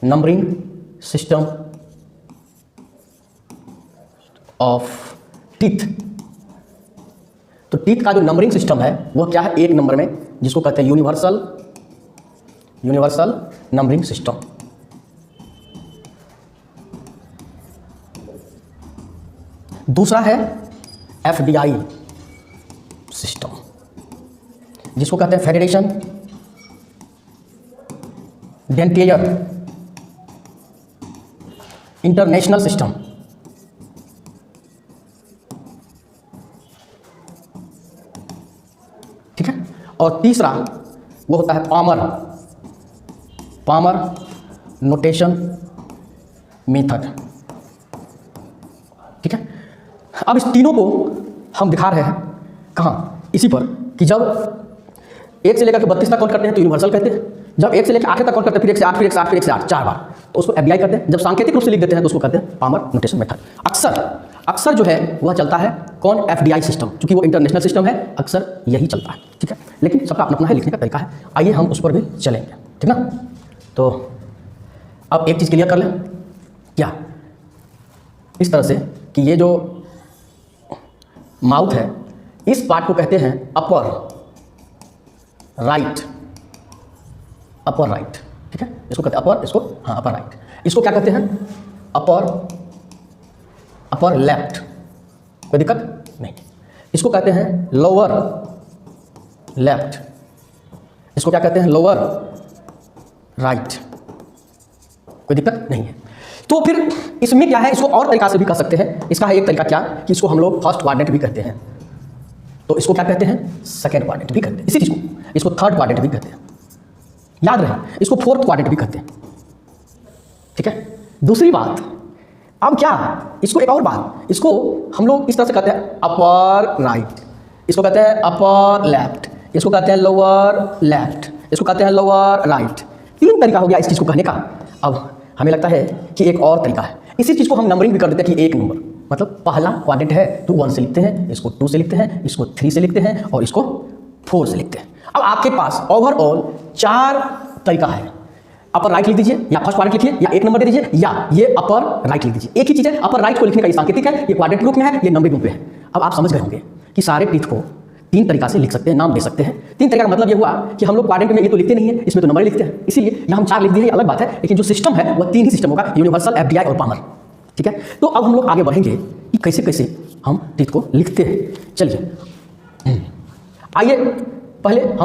Numbering system of teeth. तो teeth का जो नंबरिंग सिस्टम है वह क्या है, एक नंबर में, जिसको कहते हैं यूनिवर्सल नंबरिंग सिस्टम। दूसरा है एफडीआई सिस्टम, जिसको कहते हैं फेडरेशन डेंटियर इंटरनेशनल सिस्टम। ठीक है। और तीसरा वो होता है पामर नोटेशन मेथड। ठीक है। अब इस तीनों को हम दिखा रहे हैं कहाँ, इसी पर, कि जब 1 से लेकर के 32 तक काउंट करते हैं तो यूनिवर्सल कहते हैं, जब 1 से लेकर 8 तक काउंट करते हैं फिर 1 से 8 फिर 1 से 8 फिर 1 से 8 4 बार, तो उसको एफडीआई कहते हैं। जब सांकेतिक रूप से लिख देते हैं तो उसको कहते हैं पामर नोटेशन मेथड। अक्सर जो है वह चलता है कौन, एफडीआई सिस्टम, क्योंकि वो इंटरनेशनल सिस्टम है, अक्सर यही चलता है। ठीक है। लेकिन सबका अपना अपना है लिखने का तरीका है, आइए हम उस पर भी चलेंगे। ठीक ना। तो अब एक चीज़ क्लियर कर लें, क्या, इस तरह से कि ये जो माउथ है इस पार्ट को कहते हैं अपर राइट। ठीक है। इसको कहते हैं अपर, इसको अपर राइट। इसको क्या कहते हैं, अपर लेफ्ट, कोई दिक्कत नहीं। इसको कहते हैं लोअर लेफ्ट, इसको क्या कहते हैं, लोअर राइट, कोई दिक्कत नहीं है। तो फिर इसमें क्या है, इसको और तरीका से भी कर सकते हैं। इसका है एक तरीका क्या, कि इसको हम लोग फर्स्ट क्वाड्रेंट भी कहते हैं, तो इसको क्या कहते हैं, सेकंड क्वाड्रेंट भी कहते हैं। इसी चीज़ को इसको थर्ड क्वाड्रेंट भी कहते हैं, याद रहे, इसको फोर्थ क्वाड्रेंट भी कहते हैं। ठीक है। दूसरी बात, अब क्या, इसको एक और बात, इसको हम लोग इस तरह से कहते हैं अपर राइट, इसको कहते हैं अपर लेफ्ट, इसको कहते हैं लोअर लेफ्ट, इसको कहते हैं लोअर राइट। 3 तरीका हो गया इस चीज़ को कहने का। अब हमें लगता है कि एक और तरीका है, इसी चीज़ को हम नंबरिंग भी कर देते हैं कि 1 नंबर, मतलब पहला क्वाड्रेंट है तो 1 से लिखते हैं, इसको 2 से लिखते हैं, इसको 3 से लिखते हैं और इसको 4 से लिखते हैं। अब आपके पास ओवरऑल 4 तरीका है। अपर राइट लिख दीजिए, या फर्स्ट क्वाड्रेंट लिखिए, या 1 नंबर दे दीजिए, या ये अपर राइट लिख दीजिए। एक ही चीज़ है, अपर राइट को लिखने का ये सांकेतिक है, ये क्वाड्रेंट रूप में है, ये नंबरिंग रूप में है। अब आप समझ गए होंगे कि सारे टीथ को 3 तरीका से लिख सकते हैं, नाम दे सकते हैं। 3 तरीका का मतलब ये हुआ कि हम लोग क्वाड्रेंट में ये तो लिखते नहीं है, इसमें तो नंबर लिखते हैं, इसीलिए यहाँ हम 4 लिख दिए, ये अलग बात है, लेकिन जो सिस्टम है वह 3 ही सिस्टम होगा, यूनिवर्सल, एफडीआई और पामर। ठीक है। तो अब हम लोग आगे बढ़ेंगे कि कैसे कैसे हम टीथ को लिखते हैं। चलिए आइए पहले हम